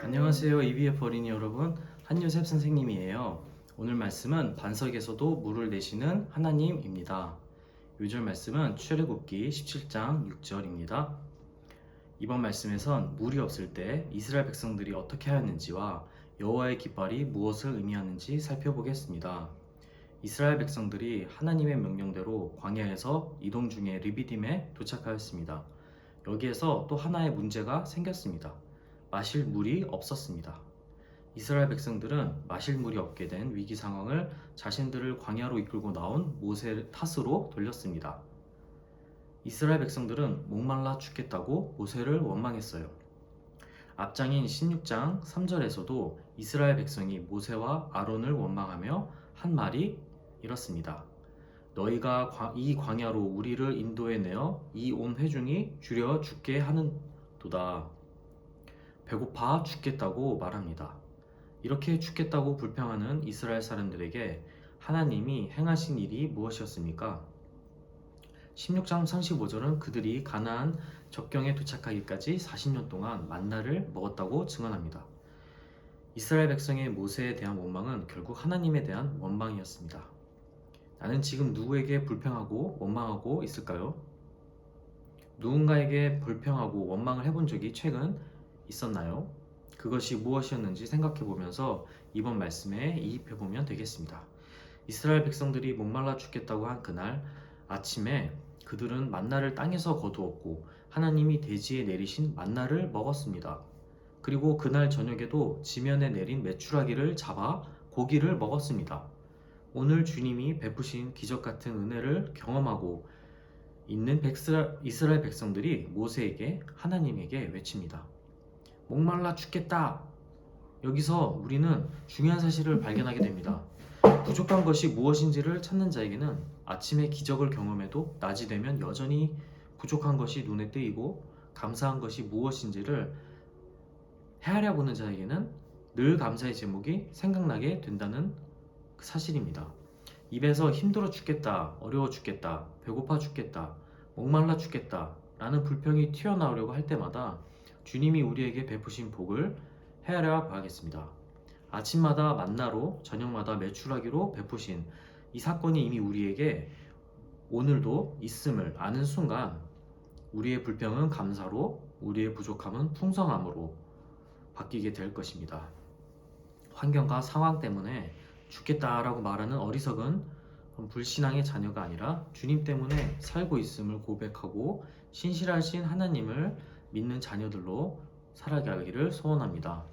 안녕하세요. EBF 어린이 여러분, 한유셉 선생님이에요. 오늘 말씀은 반석에서도 물을 내시는 하나님입니다. 요절 말씀은 출애굽기 17장 6절입니다. 이번 말씀에선 물이 없을 때 이스라엘 백성들이 어떻게 하였는지와 여호와의 깃발이 무엇을 의미하는지 살펴보겠습니다. 이스라엘 백성들이 하나님의 명령대로 광야에서 이동 중에 르비딤에 도착하였습니다. 여기에서 또 하나의 문제가 생겼습니다. 마실 물이 없었습니다. 이스라엘 백성들은 마실 물이 없게 된 위기 상황을 자신들을 광야로 이끌고 나온 모세 탓으로 돌렸습니다. 이스라엘 백성들은 목말라 죽겠다고 모세를 원망했어요. 앞장인 16장 3절에서도 이스라엘 백성이 모세와 아론을 원망하며 한 말이 이렇습니다. 너희가 이 광야로 우리를 인도해내어 이 온 회중이 줄여 죽게 하는도다. 배고파 죽겠다고 말합니다. 이렇게 죽겠다고 불평하는 이스라엘 사람들에게 하나님이 행하신 일이 무엇이었습니까? 16장 35절은 그들이 가나안 접경에 도착하기까지 40년 동안 만나를 먹었다고 증언합니다. 이스라엘 백성의 모세에 대한 원망은 결국 하나님에 대한 원망이었습니다. 나는 지금 누구에게 불평하고 원망하고 있을까요? 누군가에게 불평하고 원망을 해본 적이 최근 있었나요? 그것이 무엇이었는지 생각해 보면서 이번 말씀에 이입해 보면 되겠습니다. 이스라엘 백성들이 목말라 죽겠다고 한 그날 아침에 그들은 만나를 땅에서 거두었고 하나님이 대지에 내리신 만나를 먹었습니다. 그리고 그날 저녁에도 지면에 내린 메추라기를 잡아 고기를 먹었습니다. 오늘 주님이 베푸신 기적 같은 은혜를 경험하고 있는 이스라엘 백성들이 모세에게 하나님에게 외칩니다. 목말라 죽겠다. 여기서 우리는 중요한 사실을 발견하게 됩니다. 부족한 것이 무엇인지를 찾는 자에게는 아침에 기적을 경험해도 낮이 되면 여전히 부족한 것이 눈에 띄이고 감사한 것이 무엇인지를 헤아려 보는 자에게는 늘 감사의 제목이 생각나게 된다는 사실입니다. 입에서 힘들어 죽겠다, 어려워 죽겠다, 배고파 죽겠다, 목말라 죽겠다 라는 불평이 튀어나오려고 할 때마다 주님이 우리에게 베푸신 복을 헤아려 봐야겠습니다. 아침마다 만나로 저녁마다 메추라기로 베푸신 이 사건이 이미 우리에게 오늘도 있음을 아는 순간 우리의 불평은 감사로, 우리의 부족함은 풍성함으로 바뀌게 될 것입니다. 환경과 상황 때문에 죽겠다라고 말하는 어리석은 불신앙의 자녀가 아니라 주님 때문에 살고 있음을 고백하고 신실하신 하나님을 믿는 자녀들로 살아가기를 소원합니다.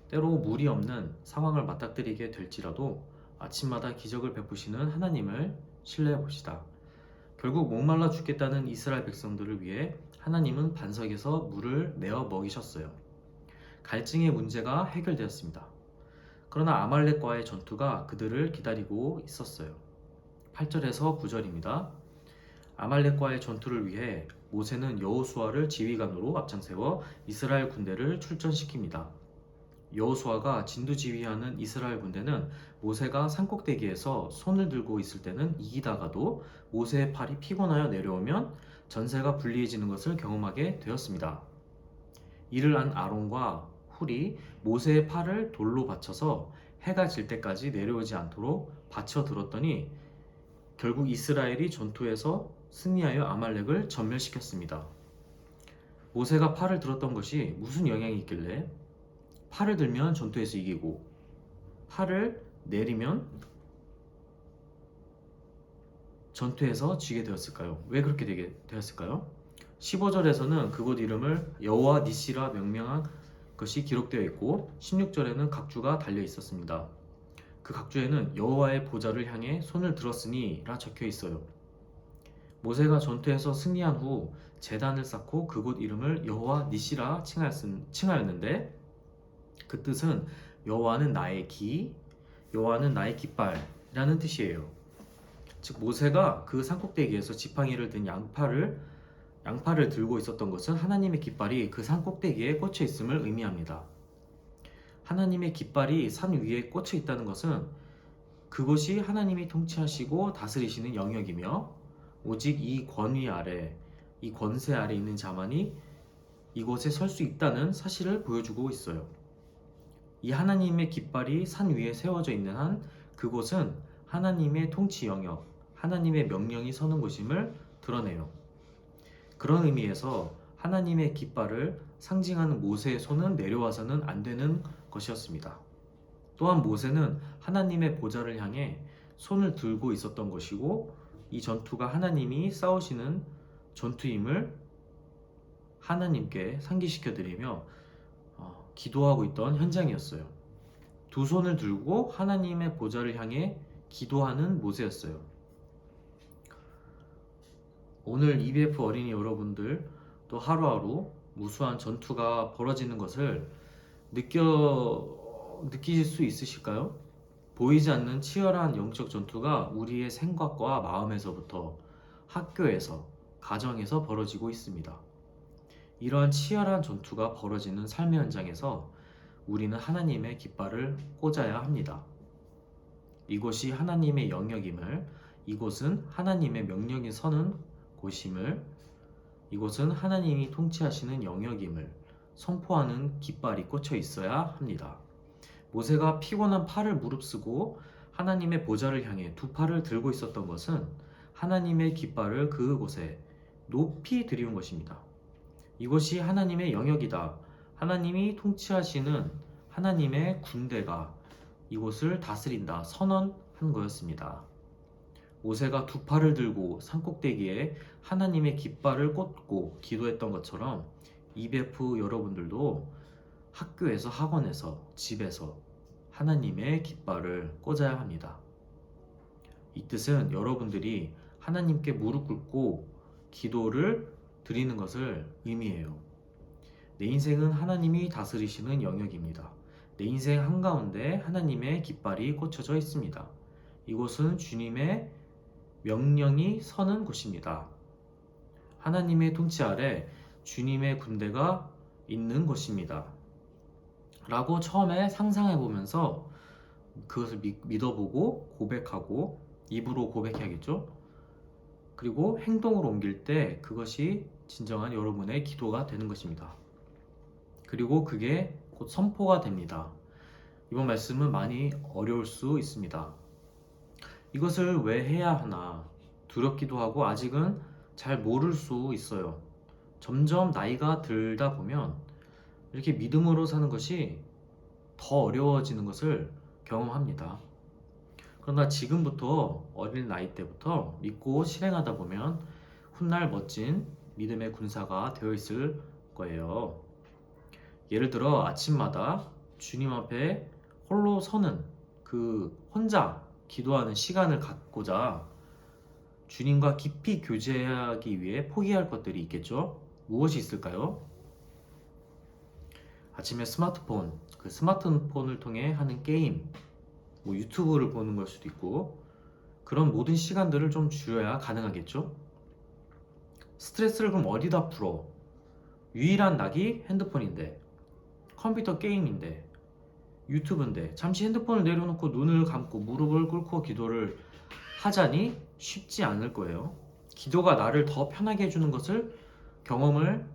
때로 물이 없는 상황을 맞닥뜨리게 될지라도 아침마다 기적을 베푸시는 하나님을 신뢰해 봅시다. 결국 목말라 죽겠다는 이스라엘 백성들을 위해 하나님은 반석에서 물을 내어 먹이셨어요. 갈증의 문제가 해결되었습니다. 그러나 아말렉과의 전투가 그들을 기다리고 있었어요. 8절에서 9절입니다. 아말렉과의 전투를 위해 모세는 여호수아를 지휘관으로 앞장세워 이스라엘 군대를 출전시킵니다. 여호수아가 진두지휘하는 이스라엘 군대는 모세가 산꼭대기에서 손을 들고 있을 때는 이기다가도 모세의 팔이 피곤하여 내려오면 전세가 불리해지는 것을 경험하게 되었습니다. 이를 안 아론과 훌이 모세의 팔을 돌로 받쳐서 해가 질 때까지 내려오지 않도록 받쳐 들었더니 결국 이스라엘이 전투에서 승리하여 아말렉을 전멸시켰습니다. 모세가 팔을 들었던 것이 무슨 영향이 있길래 팔을 들면 전투에서 이기고 팔을 내리면 전투에서 지게 되었을까요? 왜 그렇게 되게 되었을까요? 15절에서는 그곳 이름을 여호와 니시라 명명한 것이 기록되어 있고 16절에는 각주가 달려 있었습니다. 그 각주에는 여호와의 보좌를 향해 손을 들었으니 라 적혀 있어요. 모세가 전투에서 승리한 후 제단을 쌓고 그곳 이름을 여호와 니시라 칭하였는데 그 뜻은 여호와는 나의 기, 여호와는 나의 깃발이라는 뜻이에요. 즉 모세가 그 산꼭대기에서 지팡이를 든 양팔을 들고 있었던 것은 하나님의 깃발이 그 산꼭대기에 꽂혀 있음을 의미합니다. 하나님의 깃발이 산 위에 꽂혀 있다는 것은 그것이 하나님이 통치하시고 다스리시는 영역이며 오직 이 권위 아래, 이 권세 아래 있는 자만이 이곳에 설 수 있다는 사실을 보여주고 있어요. 이 하나님의 깃발이 산 위에 세워져 있는 한 그곳은 하나님의 통치 영역, 하나님의 명령이 서는 곳임을 드러내요. 그런 의미에서 하나님의 깃발을 상징하는 모세의 손은 내려와서는 안 되는 것이었습니다. 또한 모세는 하나님의 보좌를 향해 손을 들고 있었던 것이고, 이 전투가 하나님이 싸우시는 전투임을 하나님께 상기시켜 드리며 기도하고 있던 현장이었어요. 두 손을 들고 하나님의 보좌를 향해 기도하는 모세였어요. 오늘 EBF 어린이 여러분들 또 하루하루 무수한 전투가 벌어지는 것을 느끼실 수 있으실까요? 보이지 않는 치열한 영적 전투가 우리의 생각과 마음에서부터 학교에서, 가정에서 벌어지고 있습니다. 이러한 치열한 전투가 벌어지는 삶의 현장에서 우리는 하나님의 깃발을 꽂아야 합니다. 이곳이 하나님의 영역임을, 이곳은 하나님의 명령이 서는 곳임을, 이곳은 하나님이 통치하시는 영역임을 선포하는 깃발이 꽂혀 있어야 합니다. 모세가 피곤한 팔을 무릅쓰고 하나님의 보좌를 향해 두 팔을 들고 있었던 것은 하나님의 깃발을 그곳에 높이 들이운 것입니다. 이것이 하나님의 영역이다. 하나님이 통치하시는 하나님의 군대가 이곳을 다스린다. 선언한 거였습니다. 모세가 두 팔을 들고 산꼭대기에 하나님의 깃발을 꽂고 기도했던 것처럼 EBF 여러분들도 학교에서, 학원에서, 집에서 하나님의 깃발을 꽂아야 합니다. 이 뜻은 여러분들이 하나님께 무릎 꿇고 기도를 드리는 것을 의미해요. 내 인생은 하나님이 다스리시는 영역입니다. 내 인생 한가운데 하나님의 깃발이 꽂혀져 있습니다. 이곳은 주님의 명령이 서는 곳입니다. 하나님의 통치 아래 주님의 군대가 있는 곳입니다. 라고 처음에 상상해 보면서 그것을 믿어보고 고백하고, 입으로 고백해야겠죠? 그리고 행동으로 옮길 때 그것이 진정한 여러분의 기도가 되는 것입니다. 그리고 그게 곧 선포가 됩니다. 이번 말씀은 많이 어려울 수 있습니다. 이것을 왜 해야 하나 두렵기도 하고 아직은 잘 모를 수 있어요. 점점 나이가 들다 보면 이렇게 믿음으로 사는 것이 더 어려워지는 것을 경험합니다. 그러나 지금부터, 어린 나이 때부터 믿고 실행하다 보면 훗날 멋진 믿음의 군사가 되어 있을 거예요. 예를 들어 아침마다 주님 앞에 홀로 서는, 그 혼자 기도하는 시간을 갖고자 주님과 깊이 교제하기 위해 포기할 것들이 있겠죠? 무엇이 있을까요? 아침에 그 스마트폰을 통해 하는 게임, 유튜브를 보는 걸 수도 있고, 그런 모든 시간들을 좀 줄여야 가능하겠죠? 스트레스를 그럼 어디다 풀어? 유일한 낙이 핸드폰인데, 컴퓨터 게임인데, 유튜브인데, 잠시 핸드폰을 내려놓고 눈을 감고 무릎을 꿇고 기도를 하자니 쉽지 않을 거예요. 기도가 나를 더 편하게 해주는 것을 경험을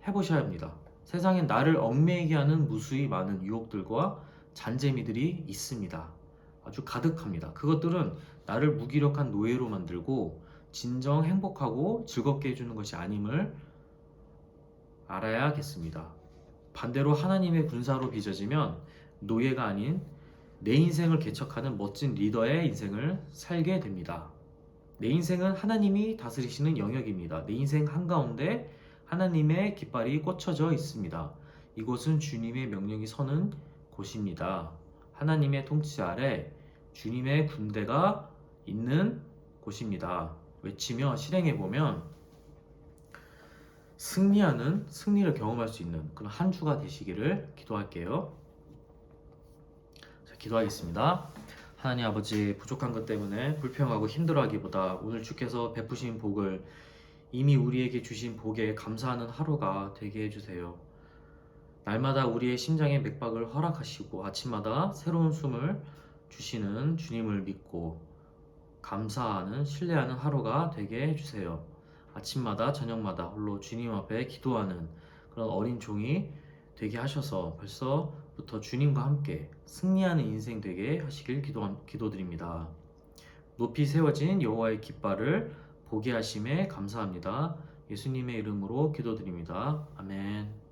해보셔야 합니다. 세상엔 나를 얽매이게 하는 무수히 많은 유혹들과 잔재미들이 있습니다. 아주 가득합니다. 그것들은 나를 무기력한 노예로 만들고 진정 행복하고 즐겁게 해주는 것이 아님을 알아야겠습니다. 반대로 하나님의 군사로 빚어지면 노예가 아닌 내 인생을 개척하는 멋진 리더의 인생을 살게 됩니다. 내 인생은 하나님이 다스리시는 영역입니다. 내 인생 한가운데 하나님의 깃발이 꽂혀져 있습니다. 이곳은 주님의 명령이 서는 곳입니다. 하나님의 통치 아래 주님의 군대가 있는 곳입니다. 외치며 실행해보면 승리를 경험할 수 있는 그런 한 주가 되시기를 기도할게요. 자, 기도하겠습니다. 하나님 아버지, 부족한 것 때문에 불평하고 힘들어하기보다 오늘 주께서 베푸신 복을, 이미 우리에게 주신 복에 감사하는 하루가 되게 해주세요. 날마다 우리의 심장의 맥박을 허락하시고 아침마다 새로운 숨을 주시는 주님을 믿고 감사하는, 신뢰하는 하루가 되게 해주세요. 아침마다 저녁마다 홀로 주님 앞에 기도하는 그런 어린 종이 되게 하셔서 벌써부터 주님과 함께 승리하는 인생 되게 하시길 기도드립니다. 높이 세워진 여호와의 깃발을 보게 하심에 감사합니다. 예수님의 이름으로 기도드립니다. 아멘.